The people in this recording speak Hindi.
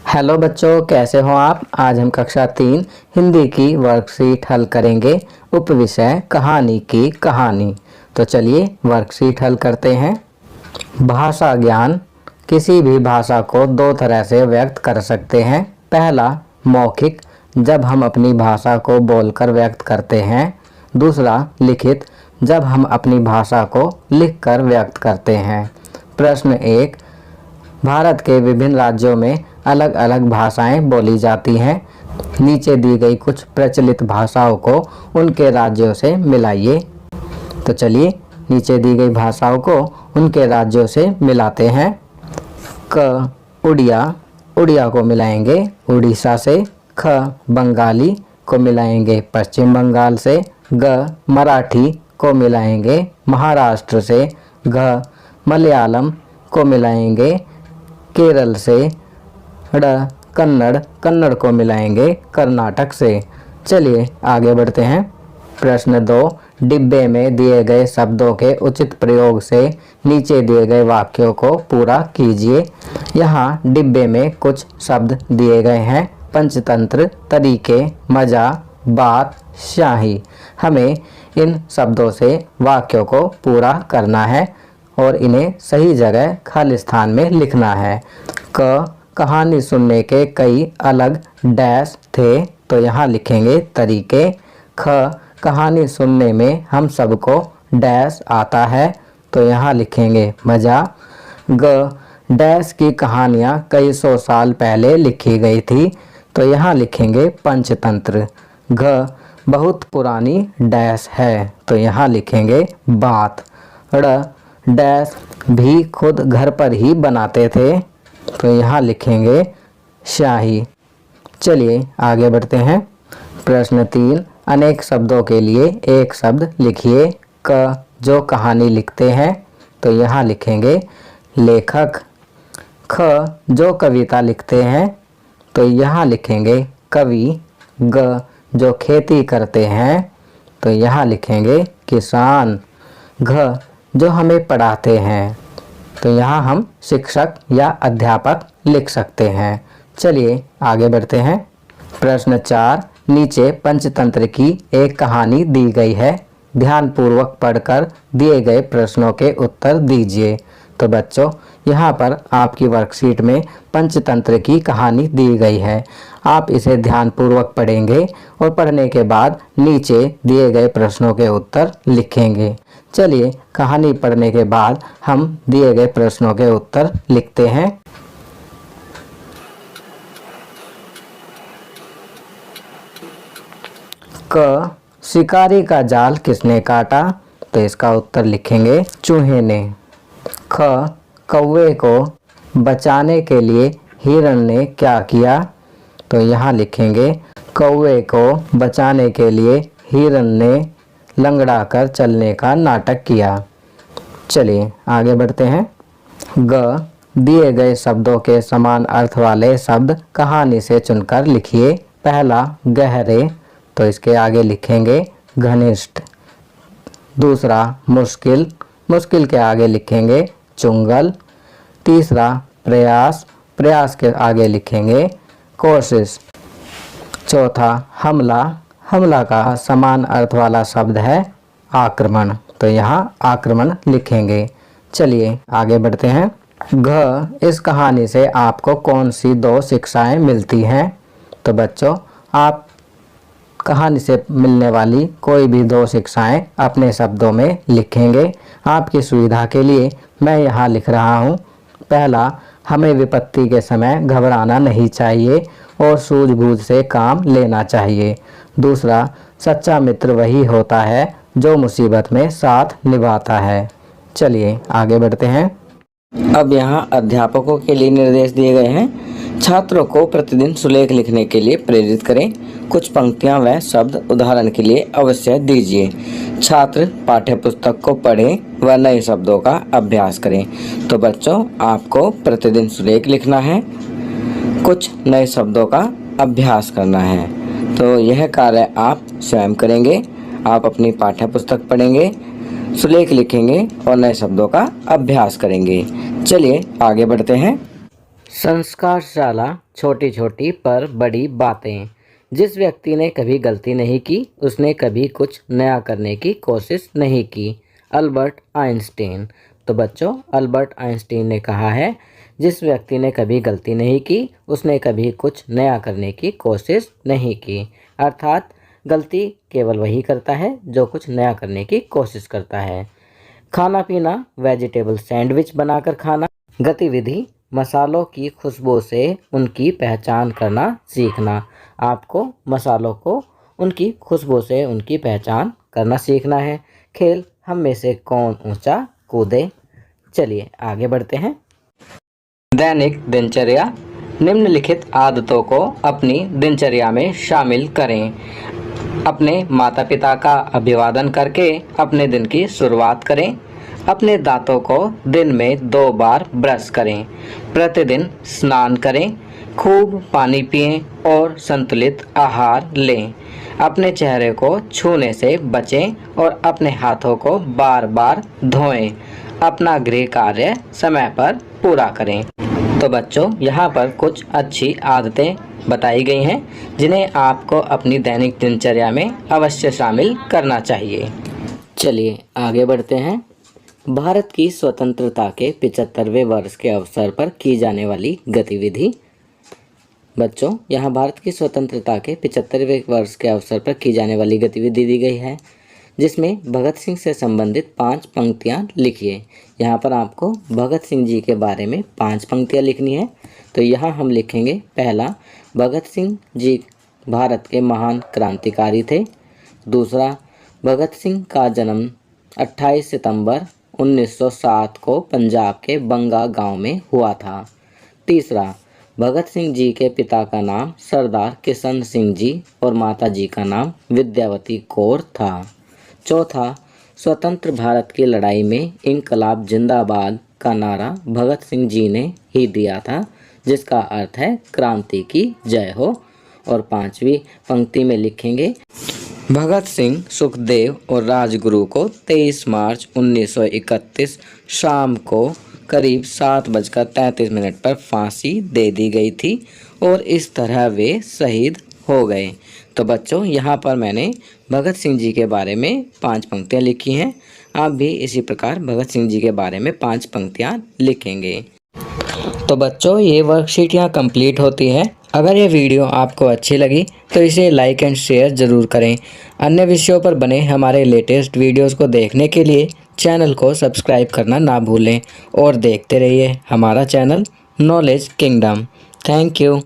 हेलो बच्चों, कैसे हो आप। आज हम कक्षा 3 हिंदी की वर्कशीट हल करेंगे। उपविषय कहानी की कहानी। तो चलिए वर्कशीट हल करते हैं। भाषा ज्ञान। किसी भी भाषा को दो तरह से व्यक्त कर सकते हैं। पहला मौखिक, जब हम अपनी भाषा को बोलकर व्यक्त करते हैं। दूसरा लिखित, जब हम अपनी भाषा को लिखकर व्यक्त करते हैं। प्रश्न 1, भारत के विभिन्न राज्यों में अलग अलग भाषाएं बोली जाती हैं। नीचे दी गई कुछ प्रचलित भाषाओं को उनके राज्यों से मिलाइए। तो चलिए नीचे दी गई भाषाओं को उनके राज्यों से मिलाते हैं। क उड़िया, उड़िया को मिलाएंगे उड़ीसा से। ख बंगाली को मिलाएंगे पश्चिम बंगाल से। ग मराठी को मिलाएंगे महाराष्ट्र से। घ मलयालम को मिलाएंगे केरल से। ड़ कन्नड़, कन्नड़ को मिलाएंगे कर्नाटक से। चलिए आगे बढ़ते हैं। प्रश्न 2, डिब्बे में दिए गए शब्दों के उचित प्रयोग से नीचे दिए गए वाक्यों को पूरा कीजिए। यहाँ डिब्बे में कुछ शब्द दिए गए हैं। पंचतंत्र, तरीके, मजा, बात, शाही। हमें इन शब्दों से वाक्यों को पूरा करना है और इन्हें सही जगह खाली स्थान में लिखना है। क कहानी सुनने के कई अलग डैश थे, तो यहाँ लिखेंगे तरीके। ख कहानी सुनने में हम सबको डैश आता है, तो यहाँ लिखेंगे मजा। ग डैश की कहानियाँ कई सौ साल पहले लिखी गई थी, तो यहाँ लिखेंगे पंचतंत्र। घ बहुत पुरानी डैश है, तो यहाँ लिखेंगे बात। ड़ डैश भी खुद घर पर ही बनाते थे, तो यहाँ लिखेंगे शाही। चलिए आगे बढ़ते हैं। प्रश्न 3, अनेक शब्दों के लिए एक शब्द लिखिए। क जो कहानी लिखते हैं, तो यहाँ लिखेंगे लेखक। ख जो कविता लिखते हैं, तो यहाँ लिखेंगे कवि। ग जो खेती करते हैं, तो यहाँ लिखेंगे किसान। घ जो हमें पढ़ाते हैं, तो यहाँ हम शिक्षक या अध्यापक लिख सकते हैं। चलिए आगे बढ़ते हैं। प्रश्न 4, नीचे पंचतंत्र की एक कहानी दी गई है। ध्यानपूर्वक पढ़कर दिए गए प्रश्नों के उत्तर दीजिए। तो बच्चों, यहाँ पर आपकी वर्कशीट में पंचतंत्र की कहानी दी गई है। आप इसे ध्यानपूर्वक पढ़ेंगे और पढ़ने के बाद नीचे दिए गए प्रश्नों के उत्तर लिखेंगे। चलिए कहानी पढ़ने के बाद हम दिए गए प्रश्नों के उत्तर लिखते हैं। क शिकारी का जाल किसने काटा, तो इसका उत्तर लिखेंगे चूहे ने। ख कौवे को बचाने के लिए हिरण ने क्या किया, तो यहाँ लिखेंगे कौवे को बचाने के लिए हिरण ने लंगड़ाकर चलने का नाटक किया। चलिए आगे बढ़ते हैं। ग दिए गए शब्दों के समान अर्थ वाले शब्द कहानी से चुनकर लिखिए। पहला गहरे, तो इसके आगे लिखेंगे घनिष्ठ। दूसरा मुश्किल, मुश्किल के आगे लिखेंगे चुंगल। तीसरा प्रयास, प्रयास के आगे लिखेंगे कोशिश। चौथा हमला, हमला का समान अर्थ वाला शब्द है आक्रमण, तो यहाँ आक्रमण लिखेंगे। चलिए आगे बढ़ते हैं। घ इस कहानी से आपको कौन सी दो शिक्षाएं मिलती हैं, तो बच्चों आप कहानी से मिलने वाली कोई भी दो शिक्षाएं अपने शब्दों में लिखेंगे। आपकी सुविधा के लिए मैं यहाँ लिख रहा हूँ। पहला, हमें विपत्ति के समय घबराना नहीं चाहिए और सूझबूझ से काम लेना चाहिए। दूसरा, सच्चा मित्र वही होता है जो मुसीबत में साथ निभाता है। चलिए आगे बढ़ते हैं। अब यहाँ अध्यापकों के लिए निर्देश दिए गए हैं। छात्रों को प्रतिदिन सुलेख लिखने के लिए प्रेरित करें। कुछ पंक्तियाँ व शब्द उदाहरण के लिए अवश्य दीजिए। छात्र पाठ्यपुस्तक को पढ़ें व नए शब्दों का अभ्यास करें। तो बच्चों आपको प्रतिदिन सुलेख लिखना है, कुछ नए शब्दों का अभ्यास करना है। तो यह कार्य आप स्वयं करेंगे। आप अपनी पाठ्यपुस्तक पढ़ेंगे, सुलेख लिखेंगे और नए शब्दों का अभ्यास करेंगे। चलिए आगे बढ़ते हैं। संस्कारशाला छोटी छोटी पर बड़ी बातें। जिस व्यक्ति ने कभी गलती नहीं की उसने कभी कुछ नया करने की कोशिश नहीं की। Albert Einstein. तो बच्चों, अल्बर्ट आइंस्टीन ने कहा है, जिस व्यक्ति ने कभी गलती नहीं की उसने कभी कुछ नया करने की कोशिश नहीं की। अर्थात गलती केवल वही करता है जो कुछ नया करने की कोशिश करता है। खाना पीना, वेजिटेबल सैंडविच बनाकर खाना। गतिविधि, मसालों की खुशबू से उनकी पहचान करना सीखना। आपको मसालों को उनकी खुशबू से उनकी पहचान करना सीखना है। खेल, हम में से कौन ऊंचा कूदे। चलिए आगे बढ़ते हैं। दैनिक दिनचर्या। निम्नलिखित आदतों को अपनी दिनचर्या में शामिल करें। अपने माता पिता का अभिवादन करके अपने दिन की शुरुआत करें। अपने दांतों को दिन में 2 बार ब्रश करें। प्रतिदिन स्नान करें। खूब पानी पिएं और संतुलित आहार लें। अपने चेहरे को छूने से बचें और अपने हाथों को बार बार धोएं। अपना गृह कार्य समय पर पूरा करें। तो बच्चों, यहाँ पर कुछ अच्छी आदतें बताई गई हैं जिन्हें आपको अपनी दैनिक दिनचर्या में अवश्य शामिल करना चाहिए। चलिए आगे बढ़ते हैं। भारत की स्वतंत्रता के 75वें वर्ष के अवसर पर की जाने वाली गतिविधि। बच्चों, यहाँ भारत की स्वतंत्रता के 75वें वर्ष के अवसर पर की जाने वाली गतिविधि दी गई है, जिसमें भगत सिंह से संबंधित 5 पंक्तियाँ लिखिए। यहाँ पर आपको भगत सिंह जी के बारे में 5 पंक्तियाँ लिखनी है। तो यहाँ हम लिखेंगे, पहला, भगत सिंह जी भारत के महान क्रांतिकारी थे। दूसरा, भगत सिंह का जन्म 28 सितंबर 1907 को पंजाब के बंगा गांव में हुआ था। तीसरा, भगत सिंह जी के पिता का नाम सरदार किशन सिंह जी और माता जी का नाम विद्यावती कौर था। चौथा, स्वतंत्र भारत की लड़ाई में इनकलाब जिंदाबाद का नारा भगत सिंह जी ने ही दिया था, जिसका अर्थ है क्रांति की जय हो। और 5वीं पंक्ति में लिखेंगे, भगत सिंह, सुखदेव और राजगुरु को 23 मार्च 1931 शाम को करीब 7:33 पर फांसी दे दी गई थी और इस तरह वे शहीद हो गए। तो बच्चों, यहाँ पर मैंने भगत सिंह जी के बारे में 5 पंक्तियाँ लिखी हैं। आप भी इसी प्रकार भगत सिंह जी के बारे में 5 पंक्तियाँ लिखेंगे। तो बच्चों, ये वर्कशीट यहाँ कंप्लीट होती है। अगर ये वीडियो आपको अच्छी लगी तो इसे लाइक एंड शेयर ज़रूर करें। अन्य विषयों पर बने हमारे लेटेस्ट वीडियोस को देखने के लिए चैनल को सब्सक्राइब करना ना भूलें और देखते रहिए हमारा channel knowledge kingdom. Thank you.